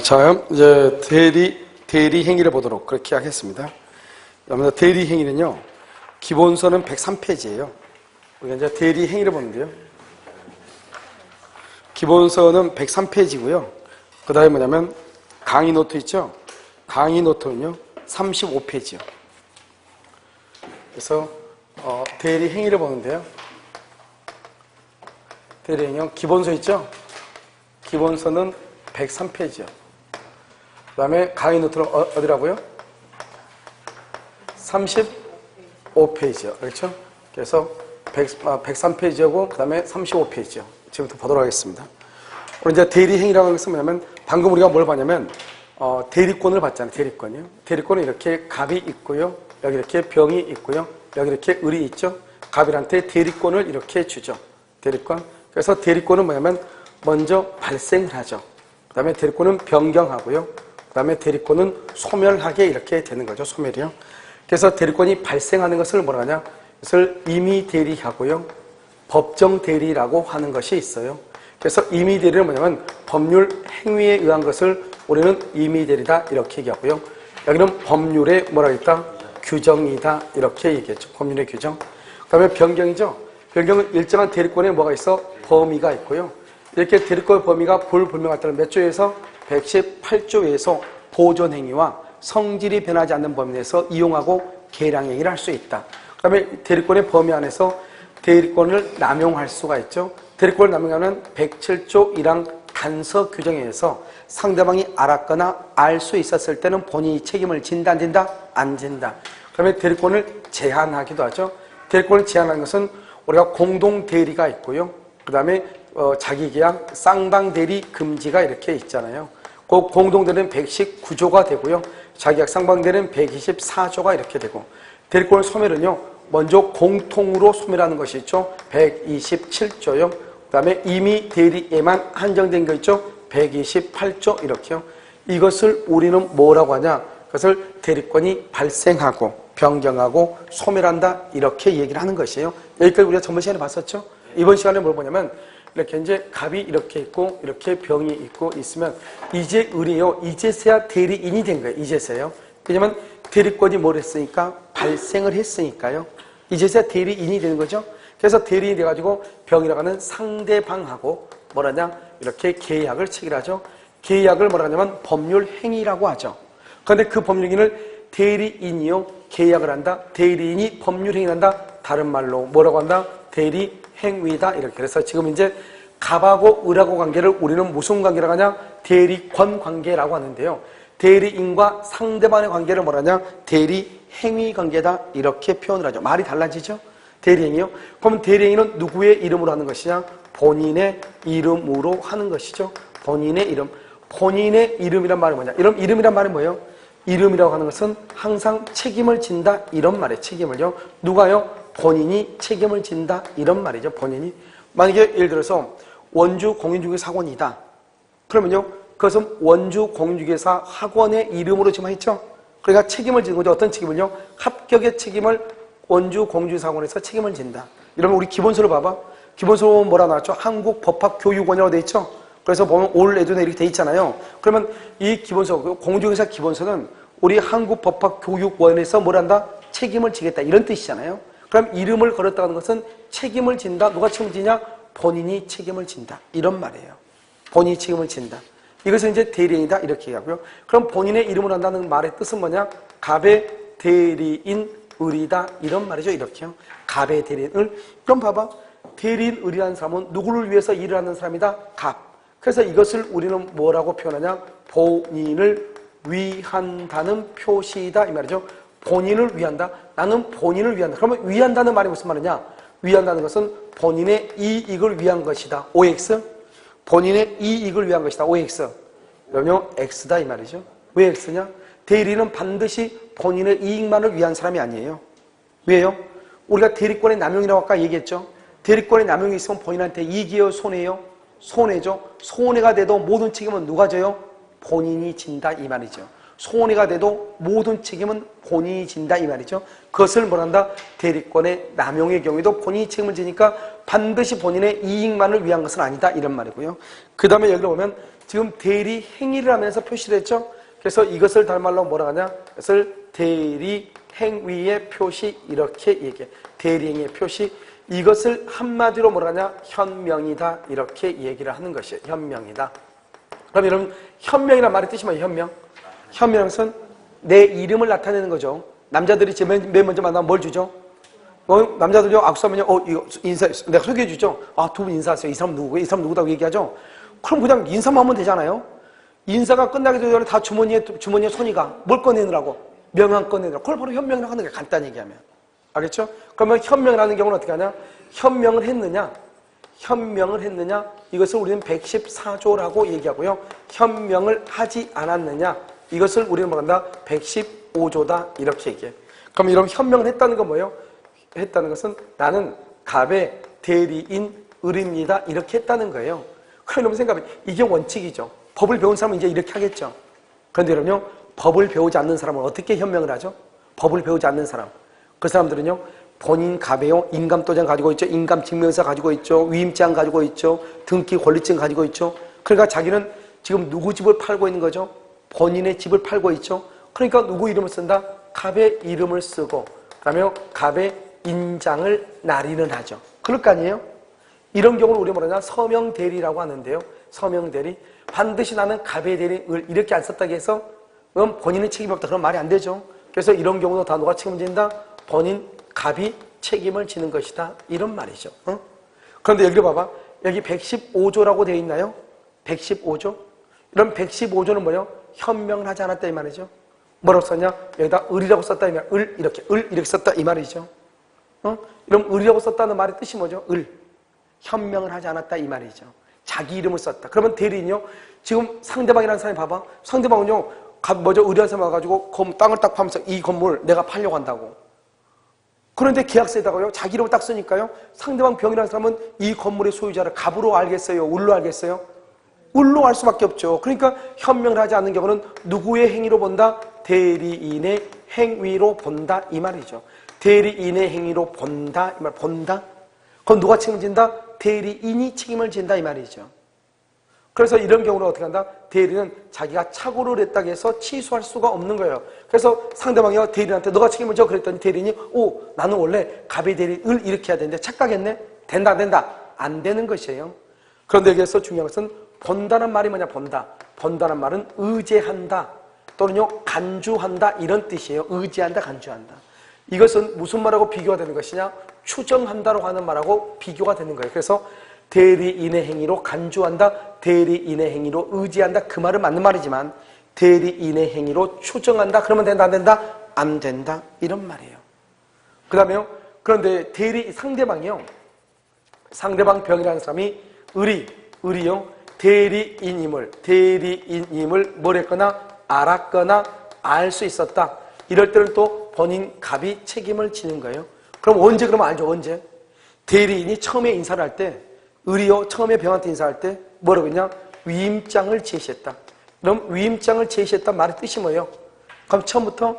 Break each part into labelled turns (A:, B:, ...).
A: 자, 이제 대리 행위를 보도록 그렇게 하겠습니다. 여러분들 대리 행위는요, 기본서는 103페이지예요. 우리가 이제 대리 행위를 보는데요. 기본서는 103페이지고요. 그 다음에 뭐냐면 강의 노트 있죠? 강의 노트는요, 35페이지요. 그래서 대리 행위를 보는데요. 대리 행위 기본서 있죠? 기본서는 103페이지요. 그 다음에 강의 노트는 어디라고요? 35페이지요. 그렇죠? 그래서 103페이지하고 그 다음에 35페이지요. 지금부터 보도록 하겠습니다. 오늘 이제 대리행위라고 하는 것은 뭐냐면 방금 우리가 뭘 봤냐면 대리권을 봤잖아요. 대리권이요. 대리권은 이렇게 갑이 있고요. 여기 이렇게 병이 있고요. 여기 이렇게 을이 있죠. 갑일한테 대리권을 이렇게 주죠. 대리권. 그래서 대리권은 뭐냐면 먼저 발생을 하죠. 그 다음에 대리권은 변경하고요. 그 다음에 대리권은 소멸하게 이렇게 되는 거죠. 소멸이요. 그래서 대리권이 발생하는 것을 뭐라 하냐? 그것을 임의 대리하고요. 법정 대리라고 하는 것이 있어요. 그래서 임의 대리는 뭐냐면 법률 행위에 의한 것을 우리는 임의 대리다 이렇게 얘기하고요. 여기는 법률의 뭐라 했다? 규정이다 이렇게 얘기했죠. 법률의 규정. 그 다음에 변경이죠. 변경은 일정한 대리권에 뭐가 있어? 범위가 있고요. 이렇게 대리권 범위가 불분명하다는 몇 조에서 118조에서 보존행위와 성질이 변하지 않는 범위 내에서 이용하고 계량행위를 할 수 있다. 그 다음에 대리권의 범위 안에서 대리권을 남용할 수가 있죠. 대리권을 남용하는 107조 1항 단서 규정에 의해서 상대방이 알았거나 알 수 있었을 때는 본인이 책임을 진다 안 진다? 안 진다. 그 다음에 대리권을 제한하기도 하죠. 대리권을 제한하는 것은 우리가 공동대리가 있고요. 그 다음에 자기계약, 쌍방대리 금지가 이렇게 있잖아요. 그 공동대리는 119조가 되고요. 자기계약 쌍방대리는 124조가 이렇게 되고, 대리권의 소멸은요, 먼저 공통으로 소멸하는 것이 있죠. 127조요. 그 다음에 임의 대리에만 한정된 거 있죠. 128조 이렇게요. 이것을 우리는 뭐라고 하냐? 그것을 대리권이 발생하고 변경하고 소멸한다 이렇게 얘기를 하는 것이에요. 여기까지 우리가 전번 시간에 봤었죠. 이번 시간에 뭘 보냐면 이렇게 이제 갑이 이렇게 있고 이렇게 병이 있고 있으면 이제 을이요. 이제서야 대리인이 된 거예요. 이제서요. 왜냐면 대리권이 뭘 했으니까 발생을 했으니까요. 이제서야 대리인이 되는 거죠. 그래서 대리인이 돼가지고 병이라고 하는 상대방하고 뭐라냐 이렇게 계약을 체결하죠. 계약을 뭐라 하냐면 법률 행위라고 하죠. 그런데 그 법률 행위를 대리인이요 계약을 한다. 대리인이 법률 행위를 한다. 다른 말로 뭐라고 한다? 대리 행위다 이렇게. 그래서 지금 이제 갑하고 을하고 관계를 우리는 무슨 관계라고 하냐? 대리권 관계라고 하는데요. 대리인과 상대방의 관계를 뭐라냐? 대리 행위 관계다 이렇게 표현을 하죠. 말이 달라지죠? 대리행위요. 그럼 대리행위는 누구의 이름으로 하는 것이냐? 본인의 이름으로 하는 것이죠. 본인의 이름. 본인의 이름이란 말이 뭐냐? 이름이란 말이 뭐예요? 이름이라고 하는 것은 항상 책임을 진다 이런 말이에요. 책임을요. 누가요? 본인이 책임을 진다 이런 말이죠. 본인이. 만약에 예를 들어서 원주 공인중개사 학원이다. 그러면요. 그것은 원주 공인중개사 학원의 이름으로 지금 했죠. 그러니까 책임을 지는 거죠. 어떤 책임을요? 합격의 책임을 원주 공인중개사 학원에서 책임을 진다. 이러면 우리 기본서를 봐봐. 기본서로 뭐라 나왔죠? 한국법학교육원이라고 돼 있죠. 그래서 보면 올 예전에 이렇게 돼 있잖아요. 그러면 이 기본서, 공인중개사 기본서는 우리 한국법학교육원에서 뭘 한다? 책임을 지겠다 이런 뜻이잖아요. 그럼 이름을 걸었다는 것은 책임을 진다. 누가 책임을 지냐? 본인이 책임을 진다. 이런 말이에요. 본인이 책임을 진다. 이것은 이제 대리인이다. 이렇게 얘기하고요. 그럼 본인의 이름을 한다는 말의 뜻은 뭐냐? 갑의 대리인 을이다. 이런 말이죠. 이렇게요. 갑의 대리인 을. 그럼 봐봐. 대리인 을이라는 사람은 누구를 위해서 일을 하는 사람이다? 갑. 그래서 이것을 우리는 뭐라고 표현하냐? 본인을 위한다는 표시이다. 이 말이죠. 본인을 위한다. 나는 본인을 위한다. 그러면 위한다는 말이 무슨 말이냐? 위한다는 것은 본인의 이익을 위한 것이다. OX. 본인의 이익을 위한 것이다. OX. 그러면 X다 이 말이죠. 왜 X냐? 대리는 반드시 본인의 이익만을 위한 사람이 아니에요. 왜요? 우리가 대리권의 남용이라고 아까 얘기했죠. 대리권의 남용이 있으면 본인한테 이익이에요? 손해예요? 손해죠. 손해가 돼도 모든 책임은 누가 져요? 본인이 진다 이 말이죠. 손해가 돼도 모든 책임은 본인이 진다 이 말이죠. 그것을 뭐란다? 대리권의 남용의 경우에도 본인이 책임을 지니까 반드시 본인의 이익만을 위한 것은 아니다 이런 말이고요. 그 다음에 여기로 보면 지금 대리 행위를 하면서 표시를 했죠. 그래서 이것을 다른 말로 뭐라 하냐? 이것을 대리 행위의 표시 이렇게 얘기해. 대리 행위의 표시. 이것을 한마디로 뭐라 하냐? 현명이다 이렇게 얘기를 하는 것이에요. 현명이다. 그럼 여러분 현명이란 말의 뜻이 뭐예요? 현명. 현명은 내 이름을 나타내는 거죠. 남자들이 맨 먼저 만나면 뭘 주죠? 남자들요 악수하면요 이거 인사했어. 내가 소개해 주죠. 아, 두 분 인사하세요. 이 사람 누구고? 이 사람 누구다고 얘기하죠. 그럼 그냥 인사만 하면 되잖아요. 인사가 끝나기 전에 다 주머니에 손이 가. 뭘 꺼내느라고? 명함 꺼내느라고. 그걸 바로 현명이라고 하는 거예요. 간단히 얘기하면. 알겠죠? 그러면 현명이라는 경우는 어떻게 하냐? 현명을 했느냐? 이것을 우리는 114조라고 얘기하고요. 현명을 하지 않았느냐? 이것을 우리는 뭐란다? 115조다 이렇게 얘기해. 그럼 이런 현명을 했다는 건 뭐예요? 했다는 것은 나는 갑의 대리인 을입니다 이렇게 했다는 거예요. 그럼 여러분 생각해, 이게 원칙이죠. 법을 배운 사람은 이제 이렇게 하겠죠. 그런데 여러분요, 법을 배우지 않는 사람은 어떻게 현명을 하죠? 법을 배우지 않는 사람, 그 사람들은요 본인 갑에요 인감도장 가지고 있죠. 인감증명서 가지고 있죠. 위임장 가지고 있죠. 등기 권리증 가지고 있죠. 그러니까 자기는 지금 누구 집을 팔고 있는 거죠? 본인의 집을 팔고 있죠. 그러니까 누구 이름을 쓴다? 갑의 이름을 쓰고 그다음에 갑의 인장을 날인을 하죠. 그럴 거 아니에요? 이런 경우를 우리가 뭐라냐? 서명대리라고 하는데요. 서명대리. 반드시 나는 갑의 대리를 이렇게 안 썼다고 해서 그럼 본인의 책임이 없다. 그런 말이 안 되죠. 그래서 이런 경우도 다 누가 책임진다? 본인 갑이 책임을 지는 것이다. 이런 말이죠. 그런데 여기 봐봐. 여기 115조라고 되어 있나요? 115조? 이런 115조는 뭐예요? 현명을 하지 않았다 이 말이죠. 뭐라고 썼냐? 여기다 을이라고 썼다 이 말. 을 이렇게 썼다 이 말이죠. 이런 을이라고 썼다는 말의 뜻이 뭐죠? 을. 현명을 하지 않았다 이 말이죠. 자기 이름을 썼다. 그러면 대리인요. 지금 상대방이라는 사람이 봐봐. 상대방은요. 의리한 사람 와가지고 땅을 딱 파면서 이 건물 내가 팔려고 한다고. 그런데 계약서에다가요. 자기 이름을 딱 쓰니까요. 상대방 병이라는 사람은 이 건물의 소유자를 갑으로 알겠어요? 을로 알겠어요? 을로 알 수밖에 없죠. 그러니까 현명을 하지 않는 경우는 누구의 행위로 본다? 대리인의 행위로 본다 이 말이죠. 대리인의 행위로 본다 이 말. 본다? 그건 누가 책임진다? 대리인이 책임을 진다 이 말이죠. 그래서 이런 경우는 어떻게 한다? 대리는 자기가 착오를 했다고 해서 취소할 수가 없는 거예요. 그래서 상대방이 대리인한테 너가 책임을 져 그랬더니 대리인이 나는 원래 갑의 대리를 이렇게 해야 되는데 착각했네? 된다 안 되는 것이에요. 그런데 여기서 중요한 것은 본다는 말이 뭐냐? 본다는 말은 의제한다 또는요 간주한다 이런 뜻이에요. 의제한다 간주한다. 이것은 무슨 말하고 비교가 되는 것이냐? 추정한다라고 하는 말하고 비교가 되는 거예요. 그래서 대리인의 행위로 간주한다, 대리인의 행위로 의지한다 그 말은 맞는 말이지만 대리인의 행위로 추정한다 그러면 된다 안 된다? 안 된다 이런 말이에요. 그 다음에요. 그런데 상대방 병이라는 사람이 을이요 대리인임을 뭘 했거나 알았거나 알 수 있었다. 이럴 때는 또 본인 갑이 책임을 지는 거예요. 그럼 언제 그러면 알죠? 언제? 대리인이 처음에 인사를 할 때 을이요 처음에 병한테 인사할 때 뭐라고 했냐? 위임장을 제시했다. 그럼 위임장을 제시했단 말의 뜻이 뭐예요? 그럼 처음부터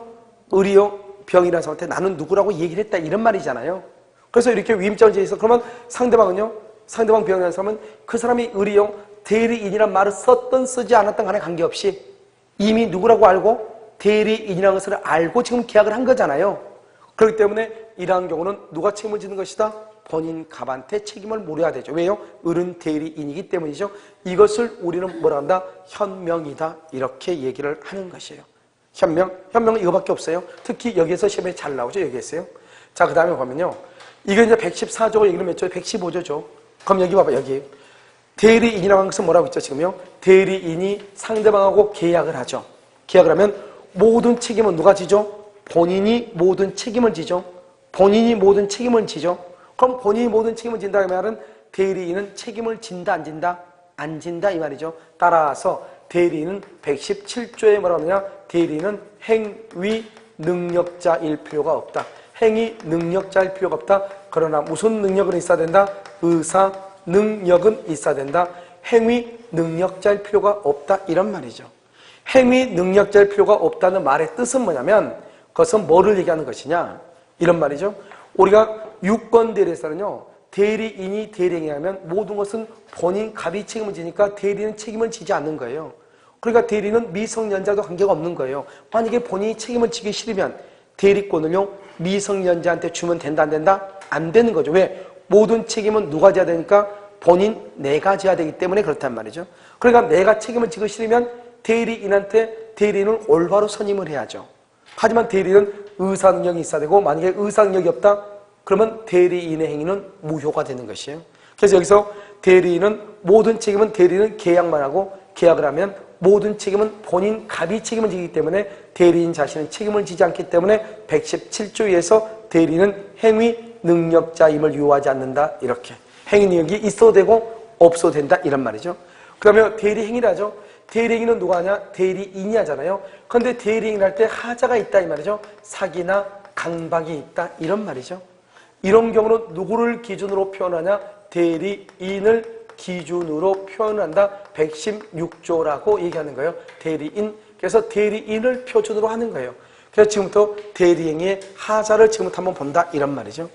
A: 을이요 병이라는 사람한테 나는 누구라고 얘기를 했다 이런 말이잖아요. 그래서 이렇게 위임장을 제시해서 그러면 상대방 병이라는 사람은 그 사람이 을이요 대리인이란 말을 썼든 쓰지 않았든 간에 관계없이 이미 누구라고 알고 대리인이라는 것을 알고 지금 계약을 한 거잖아요. 그렇기 때문에 이러한 경우는 누가 책임을 지는 것이다? 본인 갑한테 책임을 물어야 되죠. 왜요? 을은 대리인이기 때문이죠. 이것을 우리는 뭐라 한다? 현명이다 이렇게 얘기를 하는 것이에요. 현명은 이거밖에 없어요. 특히 여기에서 시험에 잘 나오죠. 여기에서요. 자, 그 다음에 보면요. 이게 이제 114조 얘기를 몇 조? 115조죠. 그럼 여기 봐봐. 여기 대리인이라고 하는 것은 뭐라고 있죠? 지금요. 대리인이 상대방하고 계약을 하죠. 계약을 하면 모든 책임은 누가 지죠? 본인이 모든 책임을 지죠. 본인이 모든 책임을 지죠. 그럼 본인이 모든 책임을 진다 그 말은 대리인은 책임을 진다 안 진다? 안 진다 이 말이죠. 따라서 대리인은 117조에 뭐라고 하느냐? 대리인은 행위 능력자일 필요가 없다. 행위 능력자일 필요가 없다. 그러나 무슨 능력은 있어야 된다? 의사 능력은 있어야 된다. 행위 능력자일 필요가 없다 이런 말이죠. 행위 능력자일 필요가 없다는 말의 뜻은 뭐냐면 그것은 뭐를 얘기하는 것이냐? 이런 말이죠. 우리가 유권대리에서는요. 대리인이 대리행위 하면 모든 것은 본인 갑이 책임을 지니까 대리는 책임을 지지 않는 거예요. 그러니까 대리는 미성년자도 관계가 없는 거예요. 만약에 본인이 책임을 지기 싫으면 대리권을요 미성년자한테 주면 된다 안 된다? 안 되는 거죠. 왜? 모든 책임은 누가 져야 되니까 본인 내가 져야 되기 때문에 그렇단 말이죠. 그러니까 내가 책임을 지기 싫으면 대리인한테 대리인을 올바로 선임을 해야죠. 하지만 대리인은 의사능력이 있어야 되고 만약에 의사능력이 없다? 그러면 대리인의 행위는 무효가 되는 것이에요. 그래서 여기서 대리인은 모든 책임은 대리인은 계약만 하고 계약을 하면 모든 책임은 본인 갑이 책임을 지기 때문에 대리인 자신은 책임을 지지 않기 때문에 117조에서 대리인은 행위 능력자임을 요하지 않는다. 이렇게. 행위 능력이 있어도 되고 없어도 된다. 이런 말이죠. 그 다음에 대리 행위를 하죠. 대리행위는 누가 하냐? 대리인이 하잖아요. 그런데 대리행위를 할 때 하자가 있다 이 말이죠. 사기나 강박이 있다 이런 말이죠. 이런 경우는 누구를 기준으로 표현하냐? 대리인을 기준으로 표현한다. 116조라고 얘기하는 거예요. 대리인. 그래서 대리인을 표준으로 하는 거예요. 그래서 지금부터 대리행위의 하자를 지금부터 한번 본다 이런 말이죠.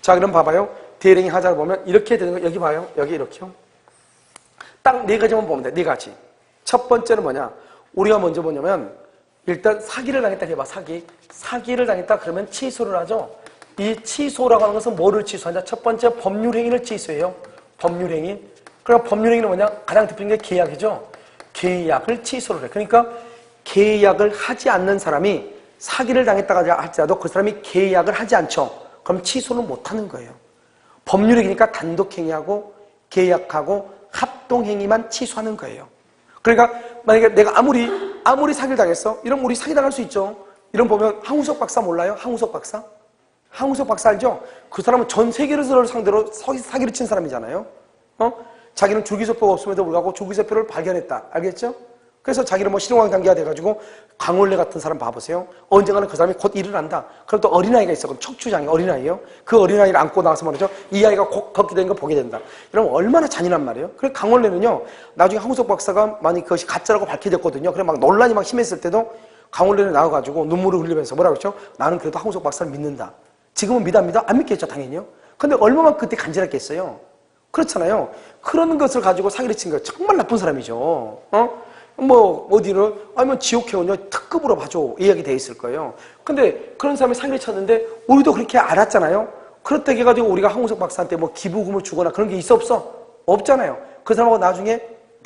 A: 자, 그럼 봐봐요. 대리행위 하자를 보면 이렇게 되는 거예요. 여기 봐요. 여기 이렇게요. 딱 네 가지만 보면 돼. 네 가지. 첫 번째는 뭐냐? 우리가 먼저 뭐냐면 일단 사기를 당했다 해봐. 사기를 당했다 그러면 취소를 하죠. 이 취소라고 하는 것은 뭐를 취소하냐? 첫 번째 법률행위를 취소해요. 법률행위. 그러니까 법률행위는 뭐냐? 가장 대표적인 게 계약이죠. 계약을 취소를 해. 그러니까 계약을 하지 않는 사람이 사기를 당했다고 할지라도 그 사람이 계약을 하지 않죠. 그럼 취소를 못하는 거예요. 법률행위니까 단독행위하고 계약하고 합동행위만 취소하는 거예요. 그러니까 만약에 내가 아무리 사기를 당했어. 이러면 우리 사기 당할 수 있죠. 이런 보면 황우석 박사 몰라요? 황우석 박사? 황우석 박사 알죠? 그 사람은 전 세계를 상대로 사기를 친 사람이잖아요. 자기는 줄기세포가 없음에도 불구하고 줄기세포를 발견했다. 알겠죠? 그래서 자기는 뭐 실용학 단계가 돼가지고 강원래 같은 사람 봐보세요. 언젠가는 그 사람이 곧 일을 한다. 그럼 또 어린아이가 있어. 그럼 척추장애 어린아이예요. 그 어린아이를 안고 나와서 말이죠. 이 아이가 곧 걷게 되는 거 보게 된다. 이러면 얼마나 잔인한 말이에요. 그래 강원래는요. 나중에 황우석 박사가 만약 그것이 가짜라고 밝혀졌거든요. 그래 막 논란이 막 심했을 때도 강원래는 나와가지고 눈물을 흘리면서 뭐라고 했죠? 나는 그래도 황우석 박사를 믿는다. 지금은 믿어? 안 믿겠죠 당연히요. 근데 얼마나 그때 간절했겠어요. 그렇잖아요. 그런 것을 가지고 사기를 친 거 정말 나쁜 사람이죠. 뭐 어디를 아니면 지옥행은요 특급으로 봐줘 이야기 돼 있을 거예요. 근데 그런 사람이 사기를 쳤는데 우리도 그렇게 알았잖아요. 그렇다고 해가지고 우리가 황우석 박사한테 뭐 기부금을 주거나 그런 게 있어 없어? 없잖아요. 그 사람하고 나중에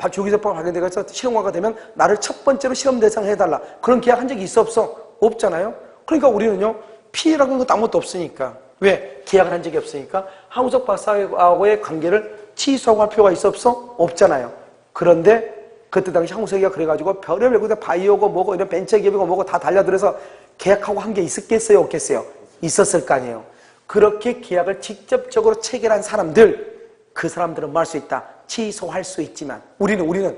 A: 조기세포가 발견돼서 실험과가 되면 나를 첫 번째로 실험 대상 해달라 그런 계약한 적이 있어 없어? 없잖아요. 그러니까 우리는요 피해라는 것도 아무것도 없으니까. 왜? 계약을 한 적이 없으니까 황우석 박사하고의 관계를 취소하고 할 필요가 있어 없어? 없잖아요. 그런데 그때 당시 황우석이가 그래가지고 별의별 곳에 바이오고 뭐고 이런 벤처기업이고 뭐고 다 달려들어서 계약하고 한 게 있었겠어요? 없겠어요? 있었을 거 아니에요. 그렇게 계약을 직접적으로 체결한 사람들 그 사람들은 뭐 할 수 있다? 취소할 수 있지만 우리는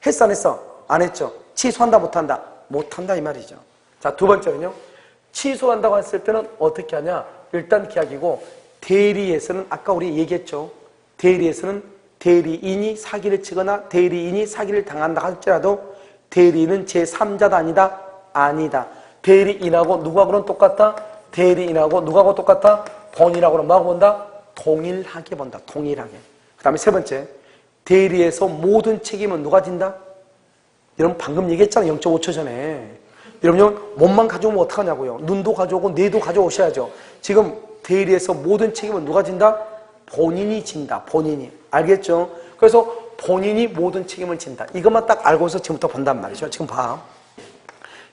A: 했어 안 했어? 안 했죠. 취소한다 못한다? 못한다 이 말이죠. 자, 두 번째는요. 취소한다고 했을 때는 어떻게 하냐? 일단 계약이고 대리에서는 아까 우리 얘기했죠. 대리에서는 대리인이 사기를 치거나 대리인이 사기를 당한다 할지라도 대리인은 제3자다 아니다? 아니다. 대리인하고 누구하고는 똑같다? 대리인하고 누구하고 똑같다? 본인하고는 뭐하고 본다? 동일하게 본다. 동일하게. 그 다음에 세 번째. 대리에서 모든 책임은 누가 진다? 여러분 방금 얘기했잖아요. 0.5초 전에. 여러분 몸만 가져오면 어떡하냐고요. 눈도 가져오고 뇌도 가져오셔야죠. 지금 대리에서 모든 책임은 누가 진다? 본인이 진다. 본인이. 알겠죠? 그래서 본인이 모든 책임을 진다. 이것만 딱 알고서 지금부터 본단 말이죠. 지금 봐.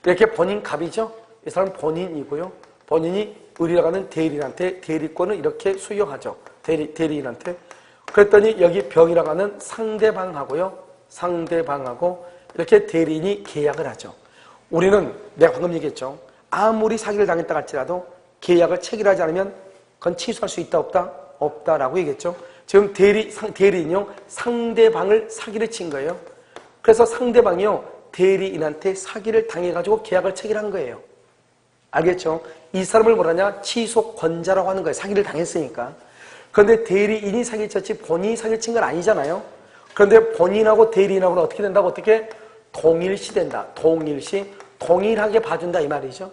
A: 이렇게 본인 갑이죠? 이 사람은 본인이고요. 본인이 의리라고 하는 대리인한테 대리권을 이렇게 수여하죠. 대리인한테. 그랬더니 여기 병이라고 하는 상대방하고요. 상대방하고 이렇게 대리인이 계약을 하죠. 우리는 내가 방금 얘기했죠. 아무리 사기를 당했다 할지라도 계약을 체결하지 않으면 그건 취소할 수 있다 없다? 없다라고 얘기했죠. 지금 대리인요 상대방을 사기를 친 거예요. 그래서 상대방이요 대리인한테 사기를 당해가지고 계약을 체결한 거예요. 알겠죠? 이 사람을 뭐라냐? 취소권자라고 하는 거예요. 사기를 당했으니까. 그런데 대리인이 사기를 쳤지 본인이 사기를 친 건 아니잖아요. 그런데 본인하고 대리인하고는 어떻게 된다고? 어떻게? 동일시 된다. 동일시. 동일하게 봐준다 이 말이죠.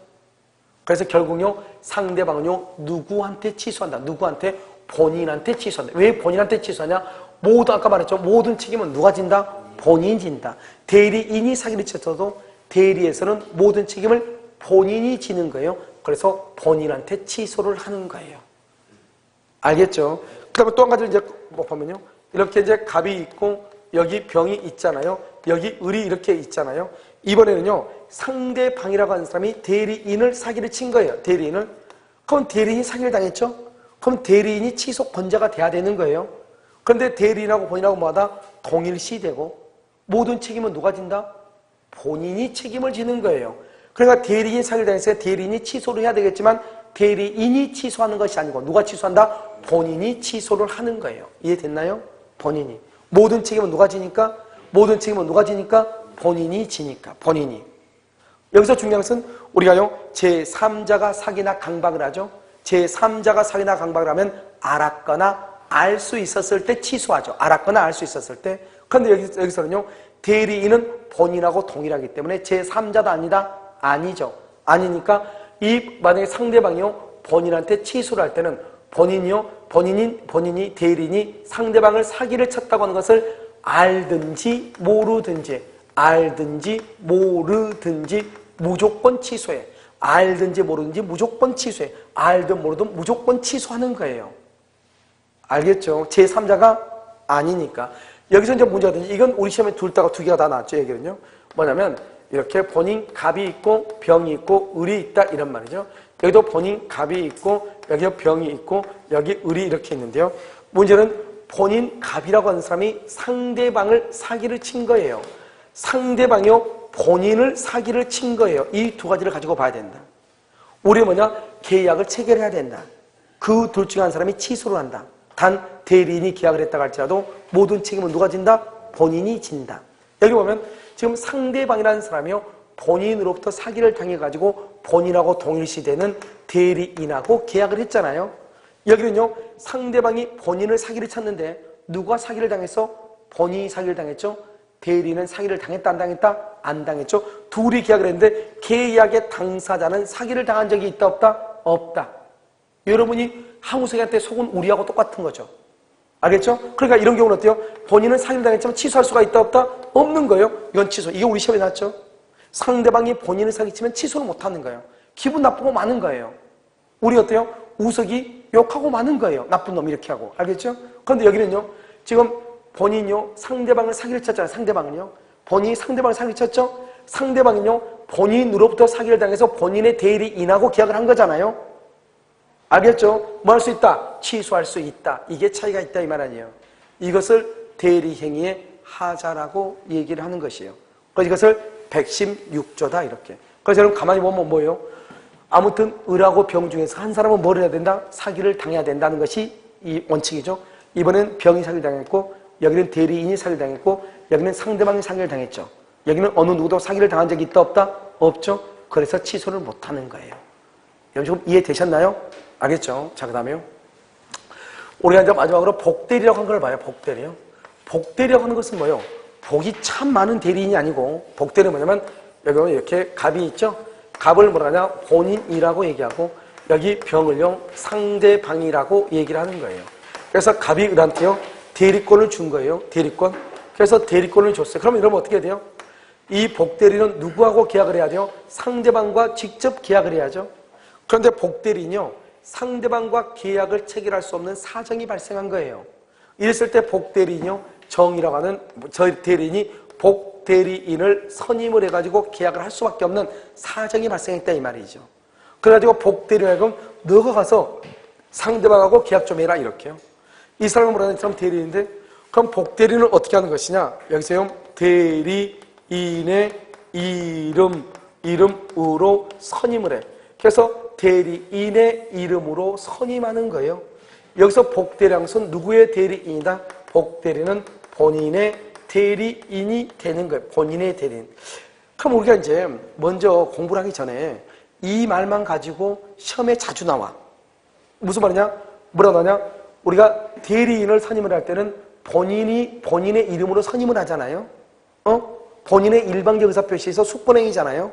A: 그래서 결국요 상대방은요 누구한테 취소한다. 누구한테? 본인한테 취소한다. 왜 본인한테 취소하냐? 아까 말했죠. 모든 책임은 누가 진다? 본인이 진다. 대리인이 사기를 쳤어도 대리에서는 모든 책임을 본인이 지는 거예요. 그래서 본인한테 취소를 하는 거예요. 알겠죠? 그 다음에 또 한 가지 이제 뭐 보면요. 이렇게 이제 갑이 있고 여기 병이 있잖아요. 여기 을이 이렇게 있잖아요. 이번에는요. 상대방이라고 하는 사람이 대리인을 사기를 친 거예요. 대리인을. 그럼 대리인이 사기를 당했죠? 그럼 대리인이 취소 권자가 돼야 되는 거예요. 그런데 대리인하고 본인하고 뭐하다? 동일시되고 모든 책임은 누가 진다? 본인이 책임을 지는 거예요. 그러니까 대리인이 사기를 당했으니까 대리인이 취소를 해야 되겠지만 대리인이 취소하는 것이 아니고 누가 취소한다? 본인이 취소를 하는 거예요. 이해됐나요? 본인이. 모든 책임은 누가 지니까? 모든 책임은 누가 지니까? 본인이 지니까. 본인이. 여기서 중요한 것은 우리가요. 제3자가 사기나 강박을 하죠. 제3자가 사기나 강박을 하면 알았거나 알 수 있었을 때 취소하죠. 알았거나 알 수 있었을 때. 그런데 여기서는요. 대리인은 본인하고 동일하기 때문에 제3자도 아니다? 아니죠. 아니니까 만약에 상대방이요. 본인한테 취소를 할 때는 본인이 대리인이 상대방을 사기를 쳤다고 하는 것을 알든지 모르든지 무조건 취소해. 알든지 모르든지 무조건 취소해. 알든 모르든 무조건 취소하는 거예요. 알겠죠? 제3자가 아니니까. 여기서 이제 문제가 되지. 이건 우리 시험에 두 개가 다 나왔죠. 얘기는요. 뭐냐면 이렇게 본인 갑이 있고 병이 있고 을이 있다 이런 말이죠. 여기도 본인 갑이 있고 여기 병이 있고 여기 을이 이렇게 있는데요. 문제는 본인 갑이라고 하는 사람이 상대방을 사기를 친 거예요. 상대방이요 본인을 사기를 친 거예요. 이 두 가지를 가지고 봐야 된다. 우리 계약을 체결해야 된다. 그 둘 중에 한 사람이 취소를 한다. 단 대리인이 계약을 했다고 할지라도 모든 책임은 누가 진다? 본인이 진다. 여기 보면 지금 상대방이라는 사람이요 본인으로부터 사기를 당해가지고 본인하고 동일시되는 대리인하고 계약을 했잖아요. 여기는요 상대방이 본인을 사기를 쳤는데 누가 사기를 당했어? 본인이 사기를 당했죠. 대리인은 사기를 당했다 안 당했다? 안 당했죠. 둘이 계약을 했는데 계약의 당사자는 사기를 당한 적이 있다 없다? 없다. 여러분이 항우석이한테 속은 우리하고 똑같은 거죠. 알겠죠? 그러니까 이런 경우는 어때요? 본인은 사기를 당했지만 취소할 수가 있다 없다? 없는 거예요. 이건 취소. 이게 우리 시험에 나왔죠. 상대방이 본인을 사기치면 취소를 못하는 거예요. 기분 나쁘고 마는 거예요. 우리 어때요? 우석이 욕하고 마는 거예요. 나쁜 놈 이렇게 하고. 알겠죠? 그런데 여기는요. 지금 본인이요. 상대방을 사기를 쳤잖아요. 상대방은요. 본인이 상대방을 사기를 쳤죠? 상대방은요. 본인으로부터 사기를 당해서 본인의 대리인하고 계약을 한 거잖아요. 알겠죠? 뭐 할 수 있다? 취소할 수 있다. 이게 차이가 있다 이 말 아니에요. 이것을 대리행위의 하자라고 얘기를 하는 것이에요. 그래서 이것을 116조다 이렇게. 그래서 여러분 가만히 보면 뭐예요? 아무튼 을하고 병 중에서 한 사람은 뭘 해야 된다? 사기를 당해야 된다는 것이 이 원칙이죠. 이번엔 병이 사기를 당했고 여기는 대리인이 사기를 당했고 여기는 상대방이 사기를 당했죠. 여기는 어느 누구도 사기를 당한 적이 있다 없다? 없죠. 그래서 취소를 못하는 거예요. 여러분 지금 이해되셨나요? 알겠죠? 자, 그 다음에요. 우리가 이제 마지막으로 복대리라고 하는 걸 봐요. 복대리요. 복대리라고 하는 것은 뭐예요? 복이 참 많은 대리인이 아니고 복대리는 뭐냐면 여기 보면 이렇게 갑이 있죠? 갑을 뭐라 하냐? 본인이라고 얘기하고 여기 병을요 상대방이라고 얘기를 하는 거예요. 그래서 갑이 을한테요 대리권을 준 거예요. 대리권. 그래서 대리권을 줬어요. 그러면 여러분 어떻게 해야 돼요? 이 복대리는 누구하고 계약을 해야 돼요? 상대방과 직접 계약을 해야죠. 그런데 복대리는요 상대방과 계약을 체결할 수 없는 사정이 발생한 거예요. 이랬을 때 복대리인요 정이라고 하는 저 대리인이 복대리인을 선임을 해가지고 계약을 할 수밖에 없는 사정이 발생했다 이 말이죠. 그래가지고 복대리인은 너가 가서 상대방하고 계약 좀 해라 이렇게요. 이 사람은 뭐라는 사람 대리인인데 그럼 복대리인을 어떻게 하는 것이냐? 여기서요 대리인의 이름으로 선임을 해. 그래서 대리인의 이름으로 선임하는 거예요. 여기서 복대리라는 것은 누구의 대리인이다? 복대리는 본인의 대리인이 되는 거예요. 본인의 대리인. 그럼 우리가 이제 먼저 공부를 하기 전에 이 말만 가지고 시험에 자주 나와. 무슨 말이냐? 뭐라 하냐? 우리가 대리인을 선임을 할 때는 본인의 이름으로 선임을 하잖아요. 본인의 일방적 의사표시에서 숙본행위잖아요.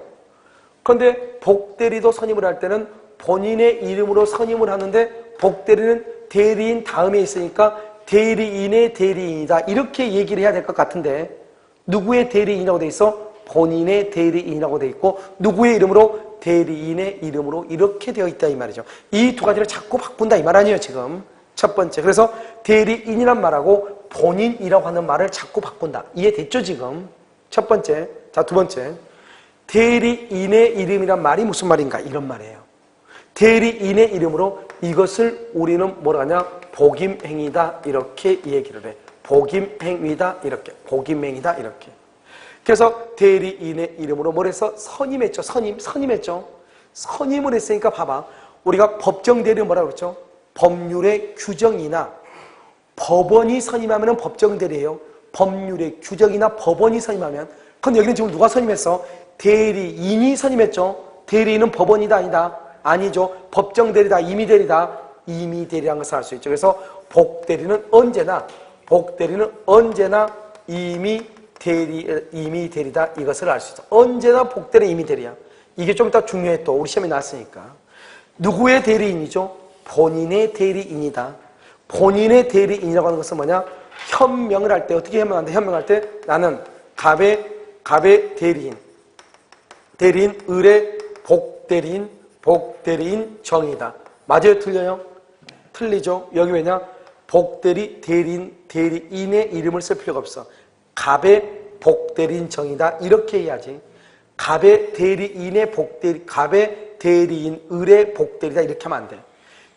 A: 그런데 복대리도 선임을 할 때는 본인의 이름으로 선임을 하는데 복대리는 대리인 다음에 있으니까 대리인의 대리인이다. 이렇게 얘기를 해야 될 것 같은데 누구의 대리인이라고 돼 있어? 본인의 대리인이라고 돼 있고 누구의 이름으로? 대리인의 이름으로 이렇게 되어 있다 이 말이죠. 이 두 가지를 자꾸 바꾼다 이 말 아니에요 지금. 첫 번째. 그래서 대리인이란 말하고 본인이라고 하는 말을 자꾸 바꾼다. 이해됐죠 지금? 첫 번째. 자, 두 번째. 대리인의 이름이란 말이 무슨 말인가? 이런 말이에요. 대리인의 이름으로 이것을 우리는 뭐라 하냐? 복임행위다 이렇게 얘기를 해. 복임행위다 이렇게. 복임행위다 이렇게. 그래서 대리인의 이름으로 뭘 했어? 선임했죠. 선임했죠. 선임을 했으니까 봐봐. 우리가 법정 대리는 뭐라고 그랬죠? 법률의 규정이나 법원이 선임하면 법정 대리예요. 법률의 규정이나 법원이 선임하면. 근데 여기는 지금 누가 선임했어? 대리인이 선임했죠. 대리인은 법원이다 아니다? 아니죠. 법정 대리다, 임의 대리다. 임의 대리라는 것을 알 수 있죠. 그래서 복대리는 언제나 임의 대리다 이것을 알 수 있어. 언제나 복대리 임의 대리야. 이게 좀 이따 중요해 또 우리 시험에 나왔으니까. 누구의 대리인이죠? 본인의 대리인이다. 본인의 대리인이라고 하는 것은 뭐냐? 현명을 할 때 어떻게 현명한다? 현명할 때 나는 갑의 대리인, 을의 복대리인 정이다. 맞아요? 틀려요? 틀리죠? 여기 왜냐? 대리인의 이름을 쓸 필요가 없어. 갑의 복대리인 정이다. 이렇게 해야지. 갑의 대리인, 을의 복대리다. 이렇게 하면 안 돼.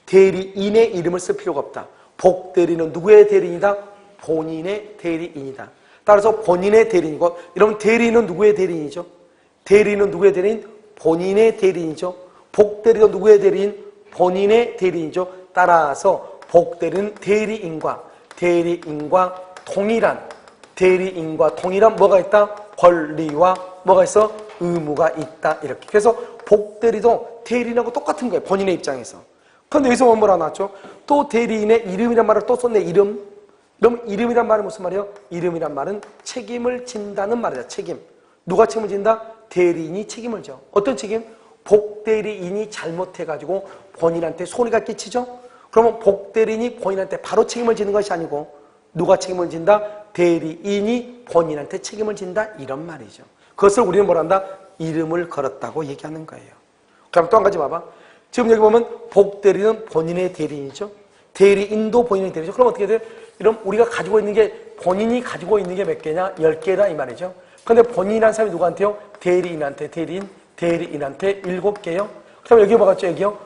A: 대리인의 이름을 쓸 필요가 없다. 복대리는 누구의 대리인이다? 본인의 대리인이다. 따라서 본인의 대리인이고, 이러면 대리인은 누구의 대리인이죠? 대리인은 누구의 대리인? 본인의 대리인이죠. 복대리도 누구의 대리인? 본인의 대리인이죠. 따라서 복대리는 대리인과 동일한 뭐가 있다? 권리와 뭐가 있어? 의무가 있다. 이렇게. 그래서 복대리도 대리인하고 똑같은 거예요. 본인의 입장에서. 그런데 여기서 뭐라 나왔죠? 또 대리인의 이름이란 말을 또 썼네. 이름. 그럼 이름이란 말은 무슨 말이에요? 이름이란 말은 책임을 진다는 말이다. 책임. 누가 책임을 진다? 대리인이 책임을 져. 어떤 책임? 복대리인이 잘못해가지고 본인한테 손해가 끼치죠? 그러면 복대리인이 본인한테 바로 책임을 지는 것이 아니고 누가 책임을 진다? 대리인이 본인한테 책임을 진다. 이런 말이죠. 그것을 우리는 뭐라 한다? 이름을 걸었다고 얘기하는 거예요. 그럼 또 한 가지 봐봐. 지금 여기 보면 복대리는 본인의 대리인이죠. 대리인도 본인의 대리죠. 그럼 어떻게 돼? 이런 우리가 가지고 있는 게 본인이 가지고 있는 게 몇 개냐? 10개다 이 말이죠. 그런데 본인이라는 사람이 누구한테요? 대리인한테 7개요. 그럼 여기 뭐가 있죠? 여기요?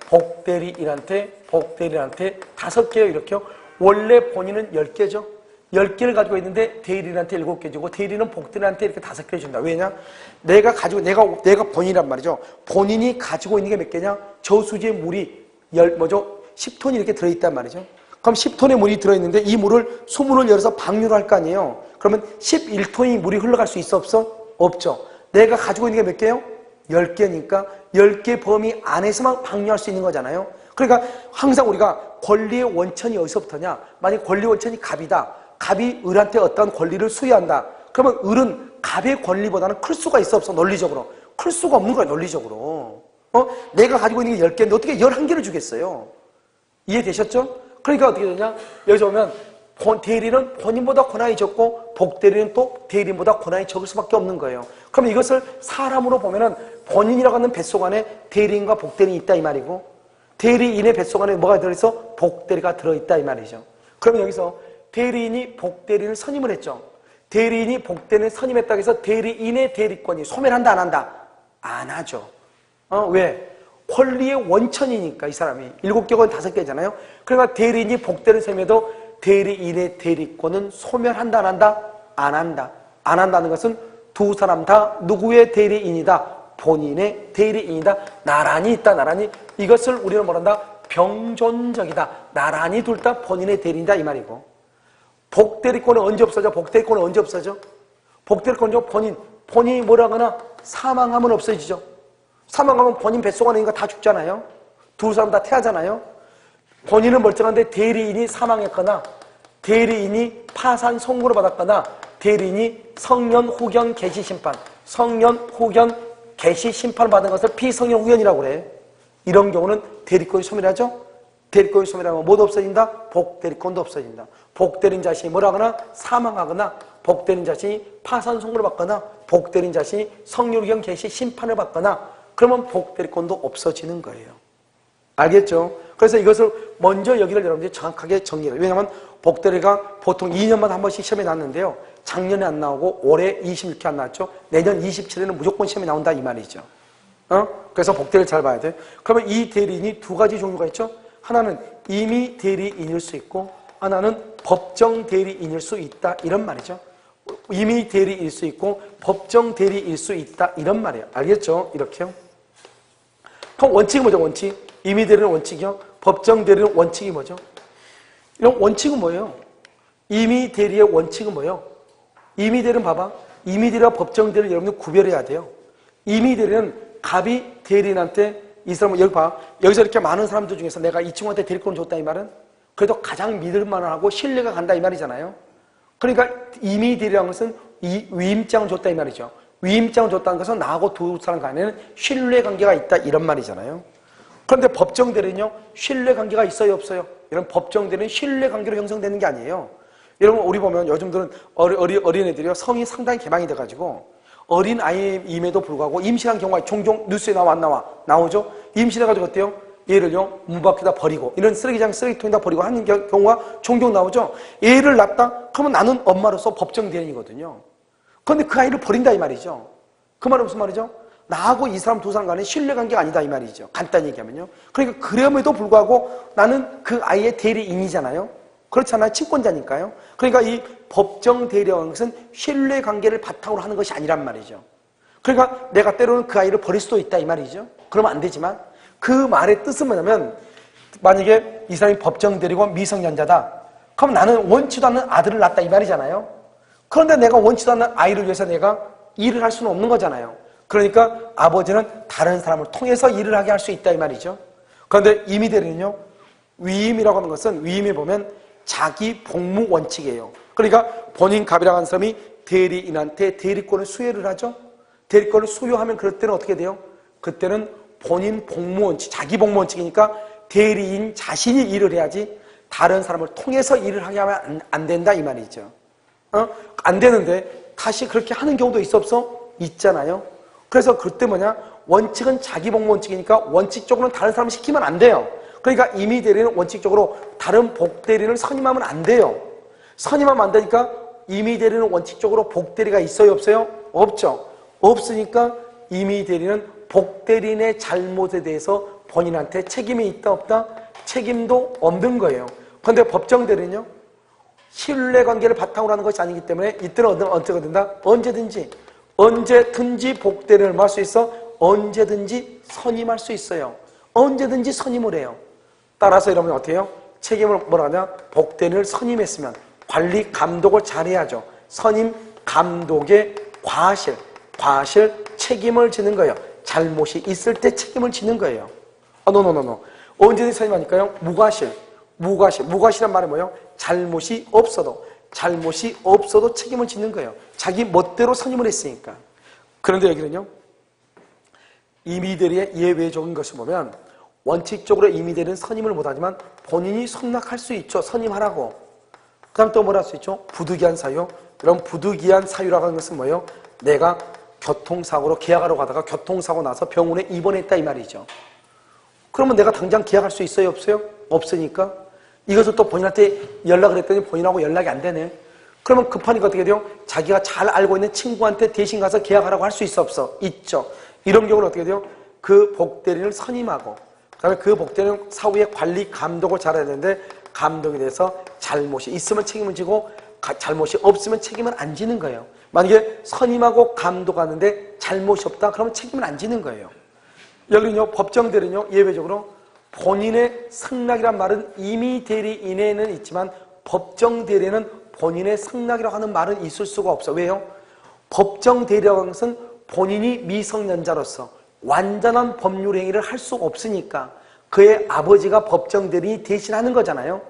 A: 복대리인한테 5개요. 이렇게요. 원래 본인은 10개죠. 10개를 가지고 있는데 대리인한테 7개 주고 대리인은 복대리인한테 이렇게 5개 준다. 왜냐? 내가 본인이란 말이죠. 본인이 가지고 있는 게 몇 개냐? 저수지에 물이 10톤이 이렇게 들어있단 말이죠. 그럼 10톤의 물이 들어있는데 이 물을 수문을 열어서 방류를 할 거 아니에요. 그러면 11톤이 물이 흘러갈 수 있어 없어? 없죠. 내가 가지고 있는 게 몇 개요? 10개니까 10개 범위 안에서만 방류할 수 있는 거잖아요. 그러니까 항상 우리가 권리의 원천이 어디서부터냐? 만약 권리의 원천이 갑이다. 갑이 을한테 어떤 권리를 수여한다. 그러면 을은 갑의 권리보다는 클 수가 있어 없어? 논리적으로. 클 수가 없는 거야 논리적으로. 내가 가지고 있는 게 10개인데 어떻게 11개를 주겠어요? 이해되셨죠? 그러니까 어떻게 되냐? 여기서 보면 대리는 본인보다 권한이 적고 복대리는 또 대리인보다 권한이 적을 수밖에 없는 거예요. 그럼 이것을 사람으로 보면은 본인이라고 하는 뱃속 안에 대리인과 복대리인이 있다 이 말이고 대리인의 뱃속 안에 뭐가 들어있어? 복대리가 들어있다 이 말이죠. 그러면 여기서 대리인이 복대리인을 선임을 했죠. 대리인이 복대리인을 선임했다고 해서 대리인의 대리권이 소멸한다 안 한다? 안 하죠. 왜? 권리의 원천이니까 이 사람이 7개건 5개잖아요. 그러니까 대리인이 복대리인을 선임해도 대리인의 대리권은 소멸한다 안 한다? 안 한다. 안 한다는 것은 두 사람 다 누구의 대리인이다? 본인의 대리인이다. 나란히 있다. 나란히. 이것을 우리는 뭐란다? 병존적이다. 나란히 둘 다 본인의 대리인이다 이 말이고 복대리권은 언제 없어져? 복대리권은 언제 없어져? 복대리권은 본인이 뭐라거나 사망하면 없어지죠. 사망하면 본인 뱃속 안에 있는 거 다 죽잖아요. 두 사람 다 태하잖아요. 본인은 멀쩡한데 대리인이 사망했거나 대리인이 파산 선고를 받았거나 대리인이 성년 후견 개시 심판을 받은 것을 피성년 후견이라고 그래. 이런 경우는 대리권이 소멸하죠? 대리권이 소멸하면 뭐도 없어진다? 복대리권도 없어진다. 복대린 자신이 뭐라거나 사망하거나 복대린 자신이 파산 선고를 받거나 복대린 자신이 성률경 개시 심판을 받거나 그러면 복대리권도 없어지는 거예요. 알겠죠? 그래서 이것을 먼저 여기를 여러분들이 정확하게 정리해요. 왜냐하면 복대리가 보통 2년마다 한 번씩 시험에 나왔는데요. 작년에 안 나오고 올해 26회 안 나왔죠. 내년 27회는 무조건 시험에 나온다 이 말이죠. 그래서 복대리를 잘 봐야 돼. 그러면 이 대리인이 두 가지 종류가 있죠. 하나는 임의 대리인일 수 있고 하나는 법정 대리인일 수 있다 이런 말이죠. 임의 대리일 수 있고 법정 대리일 수 있다 이런 말이에요. 알겠죠? 이렇게요. 그럼 원칙은 뭐죠? 원칙. 임의 대리는 원칙이요. 법정 대리는 원칙이 뭐죠? 이런 원칙은 뭐예요? 임의 대리의 원칙은 뭐예요? 임의 대리는 봐봐. 임의 대리와 법정 대리를 여러분들 구별해야 돼요. 임의 대리는 갑이 대리인한테 이 사람은 여기 봐. 여기서 이렇게 많은 사람들 중에서 내가 이 친구한테 대리권을 줬다 이 말은 그래도 가장 믿을만하고 신뢰가 간다 이 말이잖아요. 그러니까 임의 대리라는 것은 이 위임장을 줬다 이 말이죠. 위임장을 줬다는 것은 나하고 두 사람 간에는 신뢰관계가 있다 이런 말이잖아요. 그런데 법정 대리는요. 신뢰관계가 있어요 없어요? 이런 법정 대리는 신뢰관계로 형성되는 게 아니에요. 여러분 우리 보면 요즘들은 어린애들이요. 성이 상당히 개방이 돼가지고 어린 아이임에도 불구하고 임신한 경우가 종종 뉴스에 나오죠. 임신해가지고 어때요? 얘를요 문 밖에다 버리고 이런 쓰레기장 쓰레기통에다 버리고 하는 경우가 종종 나오죠. 얘를 낳았다? 그러면 나는 엄마로서 법정 대리인이거든요. 그런데 그 아이를 버린다 이 말이죠. 그 말은 무슨 말이죠? 나하고 이 사람 두 사람 간에 신뢰관계가 아니다 이 말이죠. 간단히 얘기하면요. 그러니까 그럼에도 불구하고 나는 그 아이의 대리인이잖아요. 그렇잖아요. 친권자니까요. 그러니까 이 법정 대리라는 것은 신뢰관계를 바탕으로 하는 것이 아니란 말이죠. 그러니까 내가 때로는 그 아이를 버릴 수도 있다 이 말이죠. 그러면 안 되지만 그 말의 뜻은 뭐냐면 만약에 이 사람이 법정 대리고 미성년자다. 그럼 나는 원치도 않는 아들을 낳았다 이 말이잖아요. 그런데 내가 원치도 않는 아이를 위해서 내가 일을 할 수는 없는 거잖아요. 그러니까 아버지는 다른 사람을 통해서 일을 하게 할 수 있다 이 말이죠. 그런데 임의 대리는요. 위임이라고 하는 것은 위임에 보면 자기 복무 원칙이에요. 그러니까 본인 갑이라고 하는 사람이 대리인한테 대리권을 수여를 하죠. 대리권을 수여하면 그럴 때는 어떻게 돼요? 그때는 본인 복무 원칙, 자기 복무 원칙이니까 대리인 자신이 일을 해야지 다른 사람을 통해서 일을 하게 하면 안 된다 이 말이죠. 안 되는데 다시 그렇게 하는 경우도 있어 없어? 있잖아요. 그래서 그때 뭐냐? 원칙은 자기 복무 원칙이니까 원칙적으로는 다른 사람을 시키면 안 돼요. 그러니까 임의 대리는 원칙적으로 다른 복대리를 선임하면 안 돼요. 선임하면 안 되니까 임의 대리는 원칙적으로 복대리가 있어요 없어요? 없죠. 없으니까 임의 대리는 복대리인의 잘못에 대해서 본인한테 책임이 있다 없다? 책임도 없는 거예요. 그런데 법정 대리는요. 신뢰관계를 바탕으로 하는 것이 아니기 때문에 이때는 어떻게 된다? 언제든지 복대리를 뭐 할 수 있어? 언제든지 선임할 수 있어요. 언제든지 선임을 해요. 따라서 여러분이 어떻게 해요? 책임을 뭐라 하냐? 복대리를 선임했으면 관리 감독을 잘해야죠. 선임 감독의 과실 책임을 지는 거예요. 잘못이 있을 때 책임을 지는 거예요. 노. 언제든지 선임하니까요. 무과실이란 말은 뭐예요? 잘못이 없어도 책임을 지는 거예요. 자기 멋대로 선임을 했으니까. 그런데 여기는요. 임의 대리의 예외적인 것을 보면 원칙적으로 임의 대리는 선임을 못하지만 본인이 선락할 수 있죠. 선임하라고. 그 다음 또 뭘 할 수 있죠? 부득이한 사유. 그럼 부득이한 사유라고 하는 것은 뭐예요? 내가 교통사고로 계약하러 가다가 교통사고 나서 병원에 입원했다 이 말이죠. 그러면 내가 당장 계약할 수 있어요 없어요? 없으니까 이것을 또 본인한테 연락을 했더니 본인하고 연락이 안 되네. 그러면 급하니까 어떻게 돼요? 자기가 잘 알고 있는 친구한테 대신 가서 계약하라고 할 수 있어 없어? 있죠. 이런 경우는 어떻게 돼요? 그 복대리를 선임하고 그다음에 그 복대리는 사후에 관리 감독을 잘해야 되는데 감독에 대해서 잘못이 있으면 책임을 지고 잘못이 없으면 책임을 안 지는 거예요. 만약에 선임하고 감독하는데 잘못이 없다 그러면 책임을 안 지는 거예요. 여기는요. 법정 대리는요. 예외적으로 본인의 승낙이란 말은 임의 대리인에는 있지만 법정 대리는 본인의 승낙이라고 하는 말은 있을 수가 없어. 왜요? 법정 대리라고 하는 것은 본인이 미성년자로서 완전한 법률 행위를 할 수가 없으니까 그의 아버지가 법정 대리인이 대신하는 거잖아요.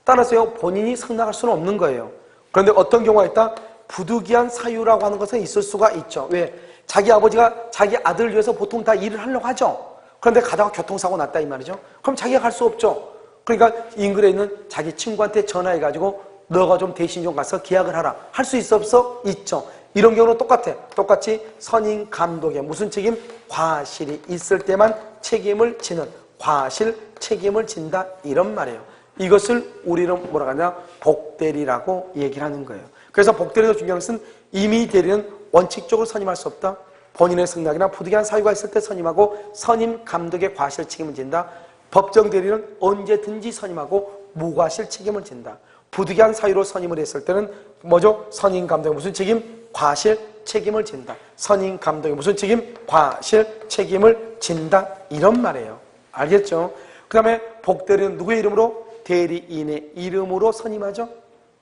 A: 따라서요. 본인이 승낙할 수는 없는 거예요. 그런데 어떤 경우가 있다? 부득이한 사유라고 하는 것은 있을 수가 있죠. 왜? 자기 아버지가 자기 아들을 위해서 보통 다 일을 하려고 하죠. 그런데 가다가 교통사고 났다 이 말이죠. 그럼 자기가 갈 수 없죠. 그러니까 인근에 있는 자기 친구한테 전화해가지고 너가 좀 대신 좀 가서 계약을 하라. 할 수 있어 없어? 있죠. 이런 경우는 똑같아. 똑같이 선임 감독에 무슨 책임? 과실이 있을 때만 책임을 지는, 과실 책임을 진다, 이런 말이에요. 이것을 우리는 뭐라고 하냐? 복대리라고 얘기를 하는 거예요. 그래서 복대리도 중요한 것은 임의 대리는 원칙적으로 선임할 수 없다. 본인의 승낙이나 부득이한 사유가 있을 때 선임하고 선임 감독의 과실 책임을 진다. 법정 대리는 언제든지 선임하고 무과실 책임을 진다. 부득이한 사유로 선임을 했을 때는 뭐죠? 선임 감독의 무슨 책임? 과실 책임을 진다. 선임 감독의 무슨 책임? 과실 책임을 진다, 이런 말이에요. 알겠죠? 그 다음에 복대리는 누구의 이름으로? 대리인의 이름으로 선임하죠.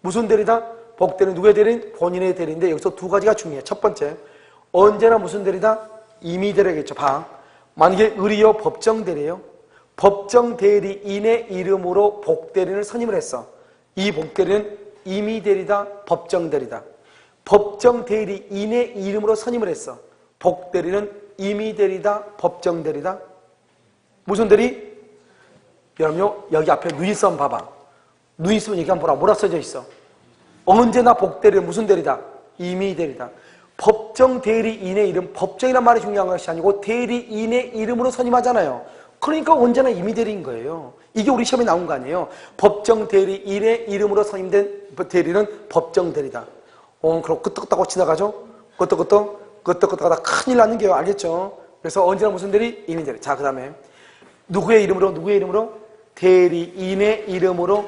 A: 무슨 대리다? 복대리는 누구의 대리인? 본인의 대리인데 여기서 두 가지가 중요해요. 첫 번째, 언제나 무슨 대리다? 임의 대리겠죠. 봐. 만약에 의리요 법정 대리예요. 법정 대리인의 이름으로 복대리인을 선임을 했어. 이 복대리는 임의 대리다, 법정 대리다. 법정 대리인의 이름으로 선임을 했어. 복대리는 임의 대리다, 법정 대리다. 무슨 대리? 여러분요, 여기 앞에 누이스 한번 봐봐. 누이스 얘기 한번 보라. 뭐라 써져 있어? 언제나 복대리는 무슨 대리다? 임의 대리다. 법정 대리인의 이름, 법정이란 말이 중요한 것이 아니고 대리인의 이름으로 선임하잖아요. 그러니까 언제나 임의 대리인 거예요. 이게 우리 시험에 나온 거 아니에요. 법정 대리인의 이름으로 선임된 대리는 법정 대리다. 그럼 끄떡끄떡하고 지나가죠? 끄떡끄떡 하다 큰일 나는 게요. 알겠죠? 그래서 언제나 무슨 대리? 임의 대리. 자, 그 다음에 누구의 이름으로? 대리인의 이름으로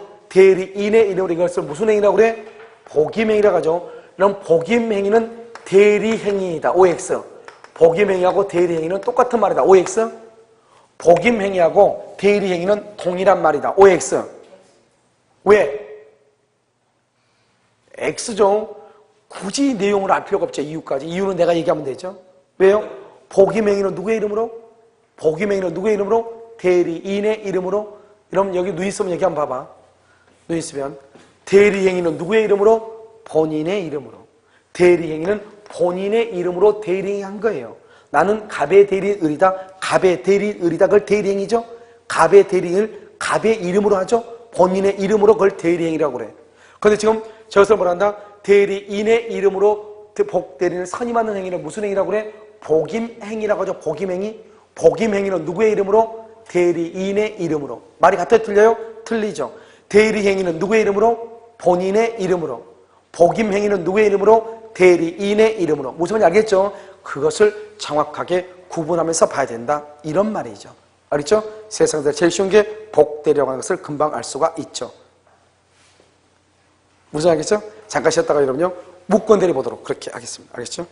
A: 이것을 무슨 행위라고 그래? 복임행위라고 하죠. 그럼 복임행위는 대리행위이다. OX. 복임행위하고 대리행위는 똑같은 말이다. OX. 복임행위하고 대리행위는 동일한 말이다. OX. 왜? X죠. 굳이 내용을 알 필요가 없죠. 이유까지. 이유는 내가 얘기하면 되죠. 왜요? 복임행위는 누구의 이름으로? 대리인의 이름으로. 여러분 여기 누이스면 얘기 한번 봐봐. 누이스면 대리행위는 누구의 이름으로? 본인의 이름으로. 대리행위는 본인의 이름으로 대리행위한 거예요. 나는 갑의 대리의리다. 그걸 대리행위죠. 갑의 대리를 갑의 이름으로 하죠. 본인의 이름으로 그걸 대리행위라고 그래. 그런데 지금 저것을 뭐라 한다? 대리인의 이름으로 복대리인을 선임하는 행위는 무슨 행위라고 그래? 복임행위라고 하죠. 복임행위. 복임행위는 누구의 이름으로? 대리인의 이름으로. 말이 같아요? 틀려요? 틀리죠. 대리행위는 누구의 이름으로? 본인의 이름으로. 복임행위는 누구의 이름으로? 대리인의 이름으로. 무슨 말인지 알겠죠? 그것을 정확하게 구분하면서 봐야 된다, 이런 말이죠. 알겠죠? 세상에서 제일 쉬운 게 복대리라고 하는 것을 금방 알 수가 있죠. 무슨 알겠죠? 잠깐 쉬었다가 여러분요, 무권대리 보도록 그렇게 하겠습니다. 알겠죠?